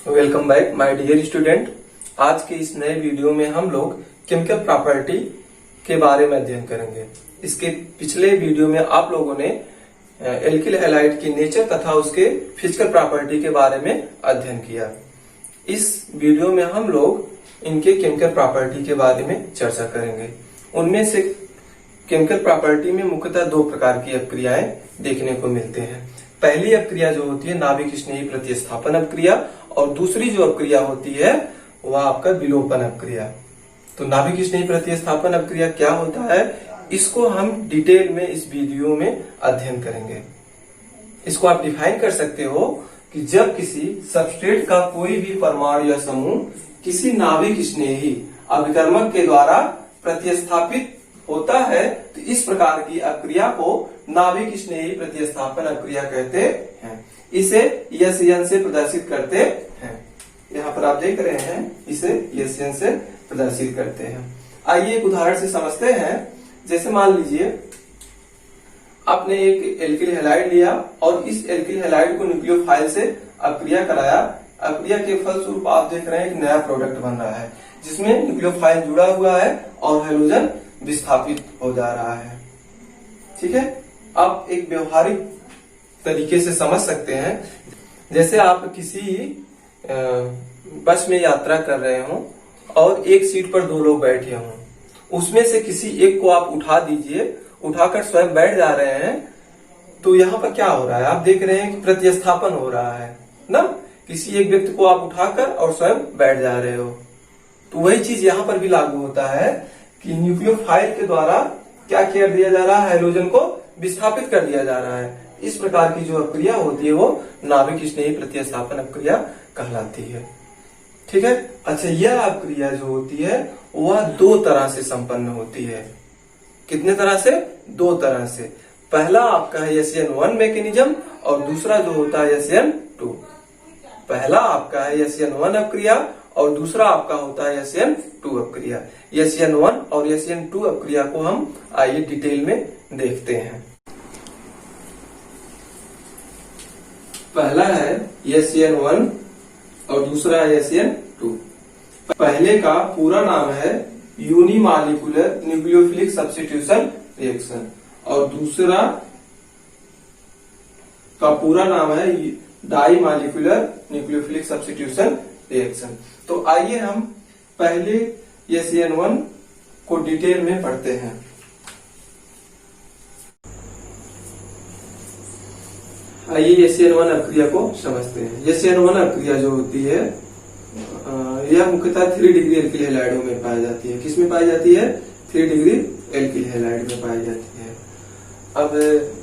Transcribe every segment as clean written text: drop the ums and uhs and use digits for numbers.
Welcome back my dear student. आज के इस नए वीडियो में हम लोग केमिकल प्रॉपर्टी के बारे में अध्ययन करेंगे। इसके पिछले वीडियो में आप लोगों ने एल्किल हैलाइड की नेचर तथा उसके फिजिकल प्रॉपर्टी के बारे में अध्ययन किया। इस वीडियो में हम लोग इनके केमिकल प्रॉपर्टी के बारे में चर्चा करेंगे। उनमें से केमिकल प्रॉपर्टी में मुख्यतः दो प्रकार की अपक्रियाएं देखने को मिलते हैं। पहली अपक्रिया जो होती है नाभिक स्नेही प्रतिस्थापन अपक्रिया, और दूसरी जो अपक्रिया होती है वह आपका विलोपन अपक्रिया। तो नाभिक स्नेही प्रतिस्थापन अपक्रिया क्या होता है, इसको हम डिटेल में इस वीडियो में अध्ययन करेंगे। इसको आप डिफाइन कर सकते हो कि जब किसी सबस्ट्रेट का कोई भी परमाणु या समूह किसी नाभिक स्नेही अभिकर्मक के द्वारा प्रतिस्थापित होता है तो इस प्रकार की अपक्रिया को नाभिक स्नेही प्रतिस्थापन अपक्रिया कहते हैं। इसे SN से प्रदर्शित करते हैं। यहाँ पर आप देख रहे हैं, इसे SN से प्रदर्शित करते हैं। आइए एक उदाहरण से समझते हैं। जैसे मान लीजिए आपने एक एल्किल हैलाइड लिया और इस एल्किल हैलाइड को न्यूक्लियोफाइल से अपक्रिया कराया। अपक्रिया के फलस्वरूप आप देख रहे हैं एक नया प्रोडक्ट बन रहा है जिसमें न्यूक्लियोफाइल जुड़ा हुआ है और हाइड्रोजन विस्थापित हो जा रहा है। ठीक है, आप एक व्यवहारिक तरीके से समझ सकते हैं। जैसे आप किसी बस में यात्रा कर रहे हो और एक सीट पर दो लोग बैठे हों, उसमें से किसी एक को आप उठा दीजिए, उठाकर स्वयं बैठ जा रहे हैं, तो यहाँ पर क्या हो रहा है, आप देख रहे हैं कि प्रतिस्थापन हो रहा है ना। किसी एक व्यक्ति को आप उठाकर और स्वयं बैठ जा रहे हो, तो वही चीज यहाँ पर भी लागू होता है कि न्यूक्लियोफाइल के द्वारा क्या किया दिया जा रहा है, हाइड्रोजन को विस्थापित कर दिया जा रहा है। इस प्रकार की जो अपक्रिया होती है वो नाभिक स्नेही प्रतिस्थापन अपक्रिया कहलाती है। ठीक है, अच्छा, यह अपक्रिया जो होती है वह दो तरह से संपन्न होती है। कितने तरह से? दो तरह से। पहला आपका है SN1 मैकेनिज्म और दूसरा जो होता है SN2। पहला आपका है SN1 अपक्रिया और दूसरा आपका होता है SN2 अपक्रिया। SN1 और SN2 अपक्रिया को हम आइए डिटेल में देखते हैं। पहला है SN1 और दूसरा है SN2। पहले का पूरा नाम है यूनिमॉलिक्यूलर न्यूक्लियोफिलिक सब्स्टिट्यूशन रिएक्शन और दूसरा का पूरा नाम है डाईमॉलिक्यूलर न्यूक्लियोफिलिक सब्स्टिट्यूशन रिएक्शन। तो आइए हम पहले SN1 को डिटेल में पढ़ते हैं। आइए SN1 अपक्रिया को समझते हैं। SN1 अपक्रिया जो होती है यह मुख्यतः 3 डिग्री एल्किल हैलाइडों में पाई जाती है। किसमें पाई जाती है? 3 डिग्री एल्किल हैलाइड में पाई जाती है। अब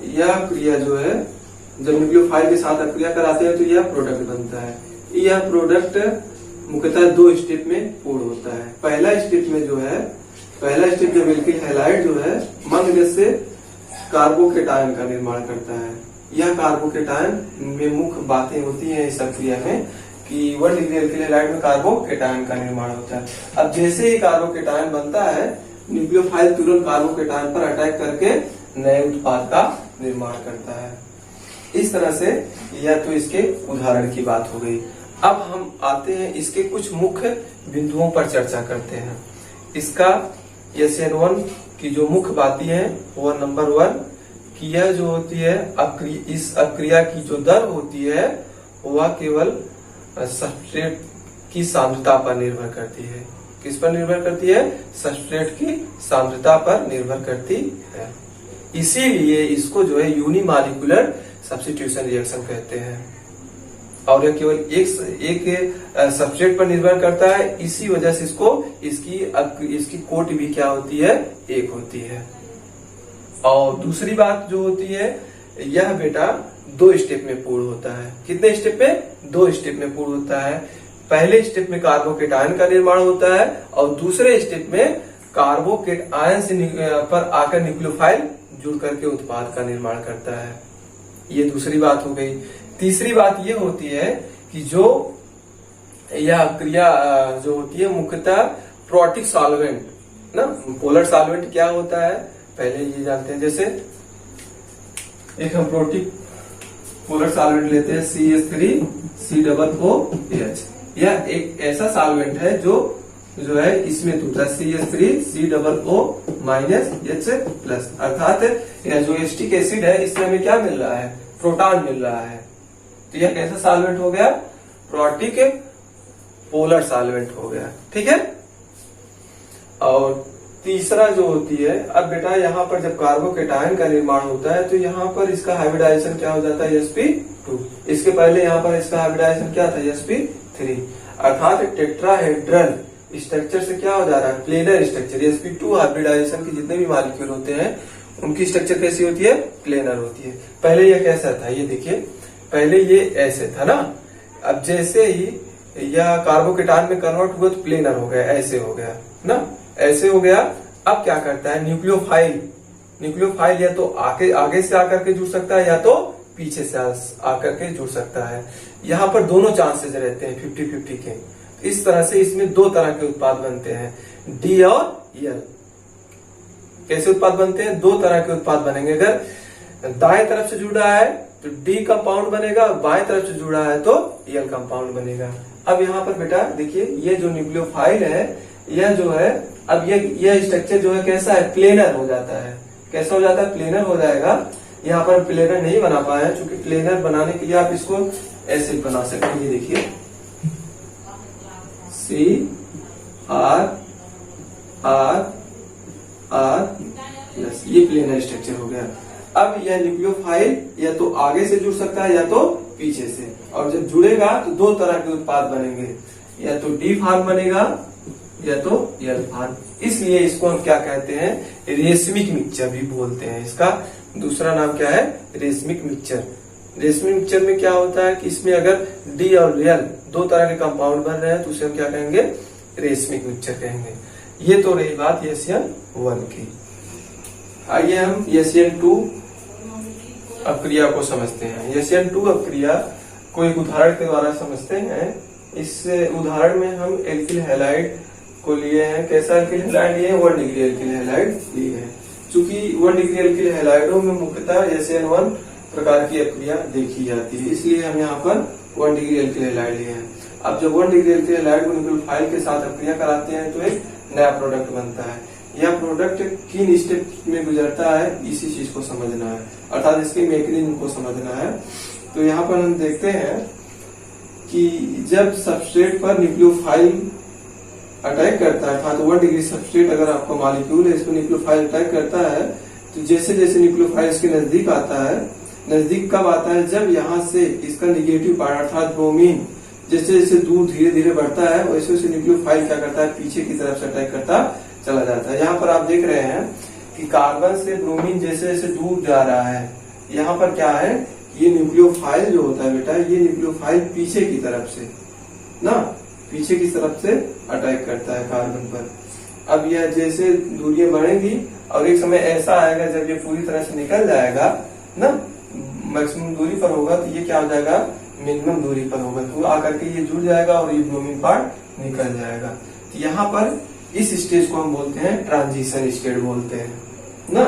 यह अपक्रिया जो है जब न्यूक्लियोफाइल के साथ अपक्रिया कराते हैं तो यह प्रोडक्ट बनता है। यह प्रोडक्ट मुख्यतः 2 स्टेप में पूर्ण होता है। पहला स्टेप जब एल्किल हैलाइड जो है मंद गैस से कार्बोकेटायन का निर्माण करता है। यह कार्बोकेटायन में मुख्य बातें होती हैं इस अपक्रिया में कि 1 डिग्री एल्किल हैलाइड में कार्बोकेटायन का निर्माण होता है। अब जैसे ही कार्बोकेटायन बनता है, न्यूक्लियोफाइल तुरंत कार्बोकेटायन पर अटैक करके नए उत्पाद का निर्माण करता है। इस तरह से यह तो इसके उदाहरण की बात हो गई। अब हम आते हैं इसके कुछ मुख्य बिंदुओं पर चर्चा करते हैं। इसका SN1 की जो मुख्य बातें हैं वो नंबर 1 कि यह जो होती है इस अपक्रिया की जो दर होती है वह केवल सबस्ट्रेट की सांद्रता पर निर्भर करती है। किस पर निर्भर करती है? सबस्ट्रेट की सांद्रता पर निर्भर करती है। इसीलिए इसको जो है यूनिमॉलिक्यूलर सब्स्टिट्यूशन रिएक्शन कहते हैं। और यह केवल एक सबस्ट्रेट पर निर्भर करता है, इसी वजह से इसकी कोट भी क्या होती है? एक होती है। और दूसरी बात जो होती है, यह बेटा 2 स्टेप में पूर्ण होता है। कितने स्टेप में? 2 स्टेप में पूर्ण होता है। पहले स्टेप में कार्बोकेटायन का निर्माण होता है और दूसरे स्टेप में कार्बोकेटायन से पर आकर न्यूक्लियोफाइल जुड़ करके उत्पाद का निर्माण करता है। ये दूसरी बात हो गई। तीसरी बात ये होती है कि जो यह अपक्रिया जो होती है मुख्यतः प्रोटिक सॉल्वेंट ना, पोलर सॉल्वेंट क्या होता है पहले ये जानते हैं। जैसे एक हम प्रोटिक पोलर सॉल्वेंट लेते हैं CH3 COOH। यह एक ऐसा सॉल्वेंट है जो है इसमें टूटा CH3COO-H+, अर्थात यह जो एसिटिक एसिड है इसमें हमें क्या मिल रहा है, प्रोटॉन मिल रहा है। तो यह कैसा सॉल्वेंट हो गया, प्रोटिक पोलर सॉल्वेंट हो गया। ठीक है। और तीसरा जो होती है, अब बेटा यहाँ पर जब कार्बोकेटायन का निर्माण होता है तो यहाँ पर इसका हाइब्रिडाइजेशन क्या हो जाता है, sp2। इसके पहले यहाँ पर इसका हाइब्रिडाइजेशन क्या था, sp3, अर्थात टेट्राहेड्रल स्ट्रक्चर से क्या हो जा रहा है, प्लेनर स्ट्रक्चर। sp2 हाइब्रिडाइजेशन के जितने भी मॉलिक्यूल होते हैं उनकी स्ट्रक्चर कैसी होती है, प्लेनर होती है। पहले ये कैसा था, ये देखिए, पहले ये ऐसे था ना, अब जैसे ही यह कार्बोकेटायन में कन्वर्ट हुआ तो प्लेनर हो गया, ऐसे हो गया ना, ऐसे हो गया। अब क्या करता है, न्यूक्लियोफाइल या तो आगे से आकर के जुड़ सकता है या तो पीछे से आकर के जुड़ सकता है। यहाँ पर दोनों चांसेस रहते हैं 50-50 के। इस तरह से इसमें दो तरह के उत्पाद बनते हैं, डी और यल। कैसे उत्पाद बनते हैं, दो तरह के उत्पाद बनेंगे। अगर दाएं तरफ से जुड़ा है तो डी कंपाउंड बनेगा, और बाएं तरफ से जुड़ा है तो यल कंपाउंड बनेगा। अब यहाँ पर बेटा देखिए, ये जो न्यूक्लियोफाइल है, यह जो है, अब यह स्ट्रक्चर जो है कैसा है, प्लेनर हो जाता है। कैसा हो जाता है, प्लेनर हो जाएगा। यहाँ पर प्लेनर नहीं बना पाया है, क्योंकि प्लेनर बनाने के लिए आप इसको ऐसे बना सकते हैं। ये देखिए, CR+, ये प्लेनर स्ट्रक्चर हो गया। अब यह न्यूक्लियोफाइल या तो आगे से जुड़ सकता है या तो पीछे से, और जब जुड़ेगा तो दो तरह के उत्पाद बनेंगे, या तो डी फार्म बनेगा या तो यल फार्म। इसलिए इसको हम क्या कहते हैं, रेशमिक मिक्सचर भी बोलते हैं। इसका दूसरा नाम क्या है, रेशमिक मिक्सचर। रेशमिक मिक्सचर में क्या होता है कि इसमें अगर डी और यल दो तरह के कंपाउंड बन रहे हैं तो उसे हम क्या कहेंगे, रेशमिक मिक्सचर कहेंगे। ये तो रही बात SN1 की। आइए हम SN2 अपक्रिया को समझते हैं। SN2 अपक्रिया को एक उदाहरण के द्वारा समझते हैं। इस उदाहरण में हम एल्किल हैलाइड को लिए हैं। कैसा एल्किल हैलाइड लिए हैं, 1 डिग्री एल्किल हैलाइड लिए हैं। चूंकि 1 डिग्री एल्किल हैलाइडों में मुख्यतः SN1 प्रकार की अपक्रिया देखी जाती है, इसलिए हम यहाँ पर 1 डिग्री एल्किल हैलाइड लिए हैं। अब जब 1 डिग्री एल्किल हैलाइड को न्यूक्लियोफाइल के साथ अपक्रिया कराते हैं तो एक नया प्रोडक्ट बनता है। यह प्रोडक्ट किन स्टेप में गुजरता है, इसी चीज को समझना है, अर्थात इसके मैकेनिज्म को समझना है। तो यहाँ पर हम देखते हैं कि जब सबस्ट्रेट पर न्यूक्लियोफाइल अटैक करता है, अर्थात 1 डिग्री सबस्ट्रेट अगर आपका मॉलिक्यूल है, इसको न्यूक्लियोफाइल अटैक करता है, तो जैसे जैसे न्यूक्लियोफाइल इसके नजदीक आता है, नजदीक कब आता है, जब यहाँ से इसका निगेटिव पार्ट अर्थात ब्रोमीन जैसे जैसे दूर धीरे धीरे बढ़ता है, वैसे वैसे न्यूक्लियोफाइल क्या करता है, पीछे की तरफ से अटैक करता चला जाता है। यहाँ पर आप देख रहे हैं कि कार्बन से ब्रोमीन जैसे जैसे दूर जा रहा है, यहाँ पर क्या है, ये न्यूक्लियोफाइल जो होता है बेटा, ये न्यूक्लियोफाइल पीछे की तरफ से ना, पीछे की तरफ से अटैक करता है कार्बन पर। अब यह जैसे दूरियां बढ़ेंगी और एक समय ऐसा आएगा जब ये पूरी तरह से निकल जाएगा ना, मैक्सिमम दूरी पर होगा, तो ये क्या हो जाएगा, मिनिमम दूरी पर होगा, तो आकर के ये जुड़ जाएगा और ये ब्रोमीन पार्ट निकल जाएगा। तो यहाँ पर इस स्टेज को हम बोलते हैं ट्रांजिशन स्टेज बोलते हैं ना।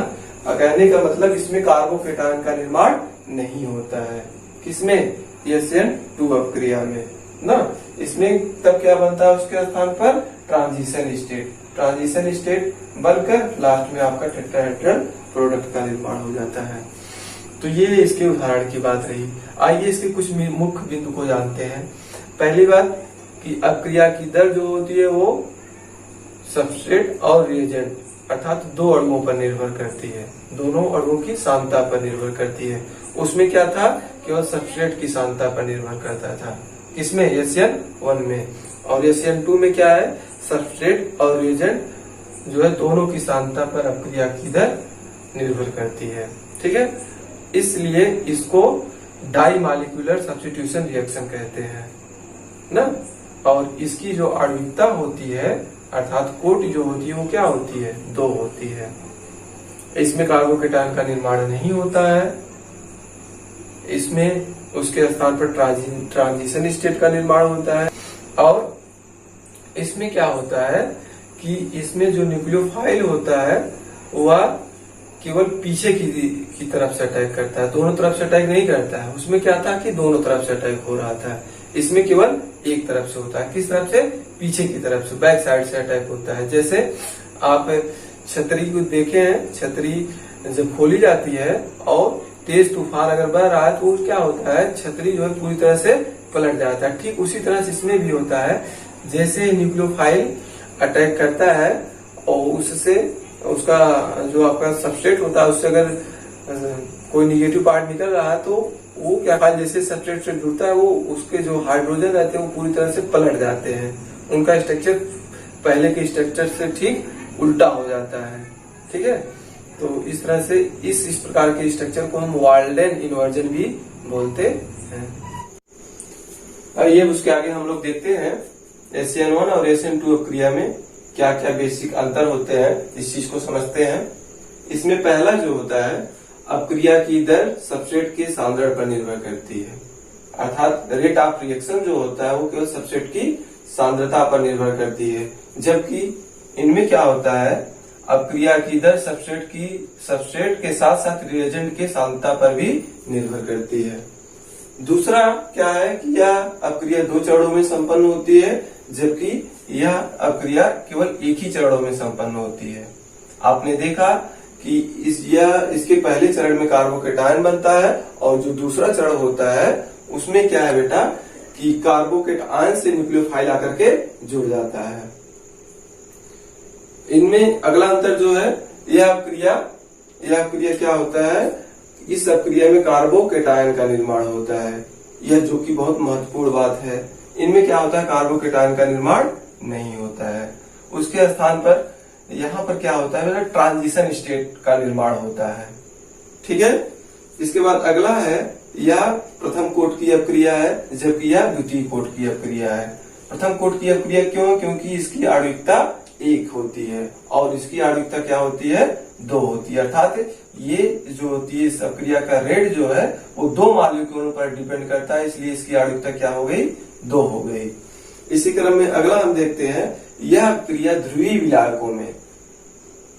कहने का मतलब इसमें कार्बोकेटायन का निर्माण नहीं होता है, किसमें, SN2 अपक्रिया में ना। इसमें तब क्या बनता है, उसके स्थान पर ट्रांजिशन स्टेट। ट्रांजिशन स्टेट बनकर लास्ट में आपका टेट्राहेड्रल प्रोडक्ट का निर्माण हो जाता है। तो ये इसके उदाहरण की बात रही। आइए इसके कुछ मुख्य बिंदु को जानते हैं। पहली बात कि अपक्रिया की दर जो होती है वो सबस्ट्रेट और रिएजेंट अर्थात दो अणुओं पर निर्भर करती है, दोनों अणुओं की सांद्रता पर निर्भर करती है। उसमें क्या था, केवल सबस्ट्रेट की सांद्रता पर निर्भर करता था, किसमें, SN1 में। और SN2 में क्या है, सबस्ट्रेट और रिएजेंट जो है दोनों की सांद्रता पर अपक्रिया की दर निर्भर करती है। ठीक है, इसलिए इसको डाई मॉलिक्यूलर सब्स्टिट्यूशन रिएक्शन कहते हैं ना। और इसकी जो आणविकता होती है अर्थात कोट जो होती है वो क्या होती है, 2 होती है। इसमें कार्बोकेटायन का निर्माण नहीं होता है, इसमें उसके स्थान पर ट्रांजिशन स्टेट का निर्माण होता है। और इसमें क्या होता है कि इसमें जो न्यूक्लियोफाइल होता है वह केवल पीछे की तरफ से अटैक करता है, दोनों तरफ से अटैक नहीं करता है। उसमें क्या था कि दोनों तरफ से अटैक हो रहा था, इसमें केवल एक तरफ से होता है। किस तरफ से? पीछे की तरफ से, बैक साइड से अटैक होता है। जैसे आप छतरी को देखे हैं, छतरी जब खोली जाती है और तेज तूफान अगर बह रहा है तो क्या होता है, छतरी जो है पूरी तरह से पलट जाता है। ठीक उसी तरह से इसमें भी होता है। जैसे न्यूक्लियोफाइल अटैक करता है और उससे उसका जो आपका सबस्ट्रेट होता है उससे अगर कोई निगेटिव पार्ट निकल रहा है तो वो क्या फाइल जैसे सबस्ट्रेट से जुड़ता है वो उसके जो हाइड्रोजन रहते हैं वो पूरी तरह से पलट जाते हैं। उनका स्ट्रक्चर पहले के स्ट्रक्चर से ठीक उल्टा हो जाता है। ठीक है, तो इस तरह से इस प्रकार के स्ट्रक्चर को हम वाल्डेन इन्वर्जन भी बोलते हैं। और ये उसके आगे हम लोग देखते हैं SN1 और SN2 अपक्रिया में क्या क्या बेसिक अंतर होते हैं, इस चीज को समझते हैं। इसमें पहला जो होता है, अपक्रिया की दर सबस्ट्रेट के सांद्रण पर निर्भर करती है। अर्थात रेट ऑफ रिएक्शन जो होता है वो केवल सबस्ट्रेट की सांद्रता पर निर्भर करती है। जबकि इनमें क्या होता है, अपक्रिया की दर सबस्ट्रेट के साथ साथ रिएजेंट के सांद्रता पर भी निर्भर करती है। दूसरा क्या है कि यह अपक्रिया 2 चरणों में संपन्न होती है, जबकि यह अपक्रिया केवल एक ही चरणों में संपन्न होती है। आपने देखा कि इसके पहले चरण में कार्बोकेटायन बनता है और जो दूसरा चरण होता है उसमें क्या है बेटा कि कार्बोकेटायन से न्यूक्लियोफाइल आकर के जुड़ जाता है। इनमें अगला अंतर जो है, यह अपक्रिया क्या होता है, इस अपक्रिया में कार्बोकेटायन का निर्माण होता है। यह जो कि बहुत महत्वपूर्ण बात है। इनमें क्या होता है, कार्बोकेटायन का निर्माण नहीं होता है। उसके स्थान पर यहाँ पर क्या होता है, ट्रांजिशन स्टेट का निर्माण होता है। ठीक है, इसके बाद अगला है, यह प्रथम कोट की अपक्रिया है जबकि यह द्वितीय कोट की अपक्रिया है। प्रथम कोट की अपक्रिया क्यों? क्योंकि इसकी आणविकता 1 होती है और इसकी आणविकता क्या होती है, 2 होती है। अर्थात ये जो होती है इस अपक्रिया का रेट जो है वो 2 मॉलिक्यूलों पर डिपेंड करता है, इसलिए इसकी आणविकता क्या हो गई, 2 हो गई। इसी क्रम में अगला हम देखते हैं, यह अपक्रिया ध्रुवीय विलायकों में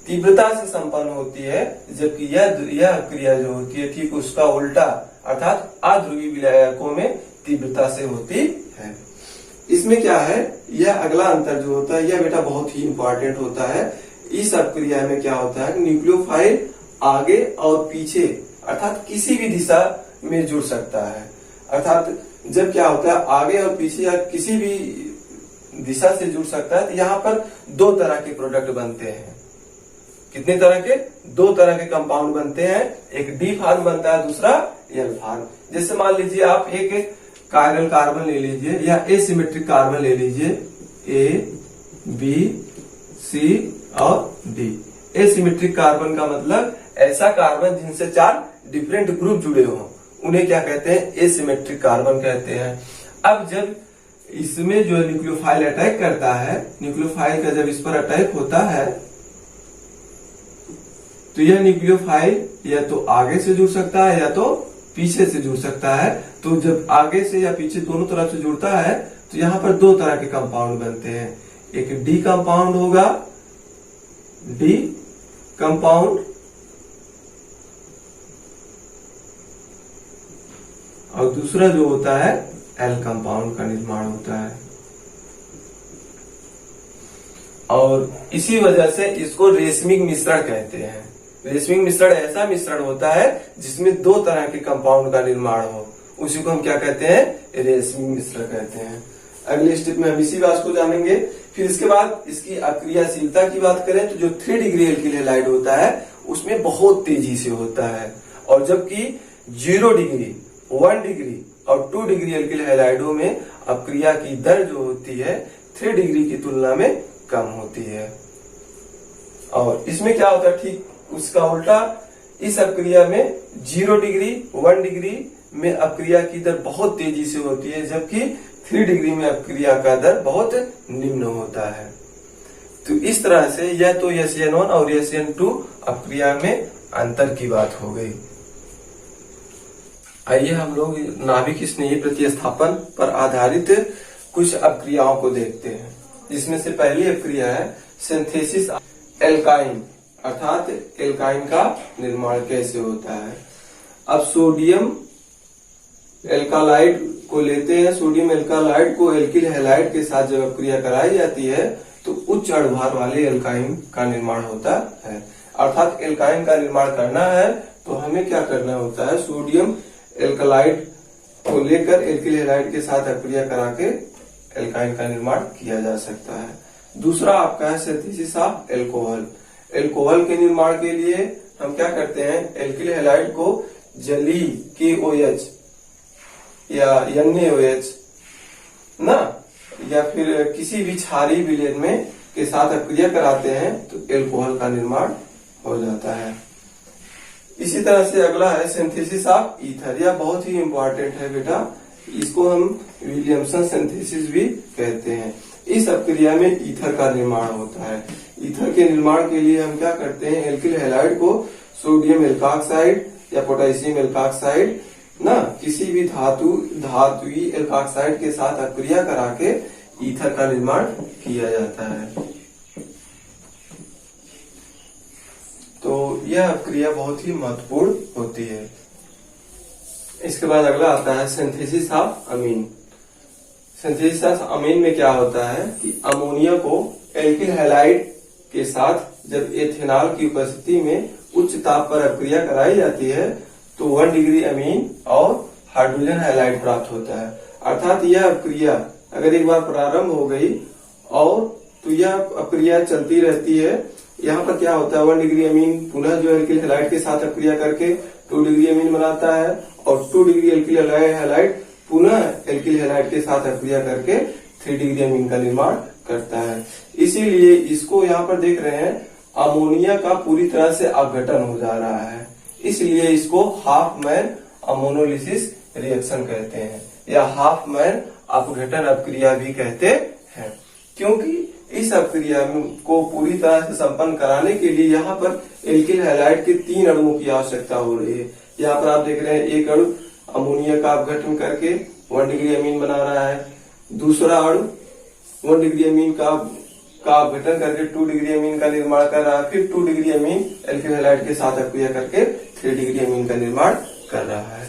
तीव्रता से संपन्न होती है, जबकि यह अपक्रिया जो होती है ठीक उसका उल्टा अर्थात अध्रुवीय विलायकों में तीव्रता से होती है। इसमें क्या है, यह अगला अंतर जो होता है यह बेटा बहुत ही इंपॉर्टेंट होता है। इस अपक्रिया में क्या होता है, न्यूक्लियोफाइल आगे और पीछे अर्थात किसी भी दिशा में जुड़ सकता है। अर्थात जब क्या होता है आगे और पीछे या किसी भी दिशा से जुड़ सकता है, तो यहाँ पर 2 तरह के प्रोडक्ट बनते हैं। कितने तरह के? 2 तरह के कंपाउंड बनते हैं। एक डी फार्म बनता है, दूसरा एल फार्म। जैसे मान लीजिए आप एक कायरल कार्बन ले लीजिए या एसिमेट्रिक कार्बन ले लीजिए, ए, बी, सी और डी। एसिमेट्रिक कार्बन का मतलब ऐसा कार्बन जिनसे 4 डिफरेंट ग्रुप जुड़े हों, उन्हें क्या कहते हैं, एसिमेट्रिक कार्बन कहते हैं। अब जब इसमें जो न्यूक्लियोफाइल अटैक करता है, न्यूक्लियोफाइल का जब इस पर अटैक होता है तो यह न्यूक्लियोफाइल या तो आगे से जुड़ सकता है या तो पीछे से जुड़ सकता है। तो जब आगे से या पीछे दोनों तरफ से जुड़ता है तो यहाँ पर 2 तरह के कंपाउंड बनते हैं। एक डी कंपाउंड होगा, डी कंपाउंड, और दूसरा जो होता है एल कंपाउंड का निर्माण होता है। और इसी वजह से इसको रेशमिक मिश्रण कहते हैं। रेशमिक मिश्रण ऐसा मिश्रण होता है जिसमें 2 तरह के कंपाउंड का निर्माण हो, उसी को हम क्या कहते हैं, रेशमिक मिश्रण कहते हैं। अगले स्टेप में हम इसी बात को जानेंगे। फिर इसके बाद इसकी अक्रियाशीलता की बात करें तो जो 3 डिग्री एल्किल हैलाइड होता है उसमें बहुत तेजी से होता है, और जबकि 0 डिग्री, 1 डिग्री और 2 डिग्री एल्किल हैलाइडों में अपक्रिया की दर जो होती है 3 डिग्री की तुलना में कम होती है। और इसमें क्या होता है, ठीक उसका उल्टा, इस अपक्रिया में 0 डिग्री, 1 डिग्री में अपक्रिया की दर बहुत तेजी से होती है, जबकि 3 डिग्री में अपक्रिया का दर बहुत निम्न होता है। तो इस तरह से यह तो SN1 और SN2 अपक्रिया में अंतर की बात हो गई। आइए हम लोग नाभिक स्नेही प्रतिस्थापन पर आधारित कुछ अपक्रियाओं को देखते हैं, जिसमें से पहली अपक्रिया है सिंथेसिस एल्काइन, अर्थात एल्काइन का निर्माण कैसे होता है। अब सोडियम एल्कालाइड को लेते हैं, सोडियम एल्कालाइड को एल्किल हैलाइड के साथ जब अपक्रिया कराई जाती है तो उच्च अणुभार वाले एल्काइन का निर्माण होता है। अर्थात एल्काइन का निर्माण करना है तो हमें क्या करना होता है, सोडियम एल्कालाइड को लेकर एल्किल हैलाइड के साथ अपक्रिया करा के एल्काइन का निर्माण किया जा सकता है। दूसरा आपका है सिंथेसिस ऑफ एल्कोहल। एल्कोहल के निर्माण के लिए हम क्या करते हैं, एल्किल हैलाइड को जलीय KOH या NaOH ना, या फिर किसी भी क्षारीय विलयन में के साथ अपक्रिया कराते हैं तो एल्कोहल का निर्माण हो जाता है। इसी तरह से अगला है सिंथेसिस ऑफ ईथर। यह बहुत ही इंपॉर्टेंट है बेटा, इसको हम विलियमसन सिंथेसिस भी कहते हैं। इस अपक्रिया में ईथर का निर्माण होता है। ईथर के निर्माण के लिए हम क्या करते हैं, एल्किल हैलाइड को सोडियम एल्काक्साइड या पोटेशियम एल्काक्साइड ना, किसी भी धातुई एल्काक्साइड के साथ अपक्रिया करा के ईथर का निर्माण किया जाता है। तो यह अपक्रिया बहुत ही महत्वपूर्ण होती है। इसके बाद अगला आता है synthesis of amine. Synthesis of amine में क्या होता है कि अमोनिया को एल्किल हैलाइड के साथ जब एथेनॉल की उपस्थिति में उच्च ताप पर अपक्रिया कराई जाती है तो 1 डिग्री अमीन और हाइड्रोजन हैलाइड प्राप्त होता है। अर्थात यह अपक्रिया अगर एक बार प्रारंभ हो गई और तो यह अपक्रिया चलती रहती है। यहाँ पर क्या होता है, 1 डिग्री अमीन पुनः जो एल्किल हैलाइड के साथ अपक्रिया करके 2 डिग्री अमीन बनाता है और 2 डिग्री एल्किल हैलाइड पुनः एल्किल हैलाइड के साथ अपक्रिया करके 3 डिग्री अमीन का निर्माण करता है। इसीलिए इसको यहाँ पर देख रहे हैं, अमोनिया का पूरी तरह से अपघटन हो जा रहा है, इसलिए इसको हाफ मैन अमोनोलिसिस रिएक्शन कहते हैं या हाफ मैन अपघटन अपक्रिया भी कहते हैं। क्योंकि इस अपक्रिया को पूरी तरह से संपन्न कराने के लिए यहाँ पर एल्किल हैलाइड के 3 अणुओं की आवश्यकता हो रही है। यहाँ पर आप देख रहे हैं, एक अणु अमोनिया का अपघटन करके 1 डिग्री अमीन बना रहा है, दूसरा अणु 1 डिग्री अमीन का अपघटन करके 2 डिग्री अमीन का निर्माण कर रहा है, फिर 2 डिग्री अमीन एल्किल हैलाइड के साथ अपक्रिया करके 3 डिग्री अमीन का निर्माण कर रहा है।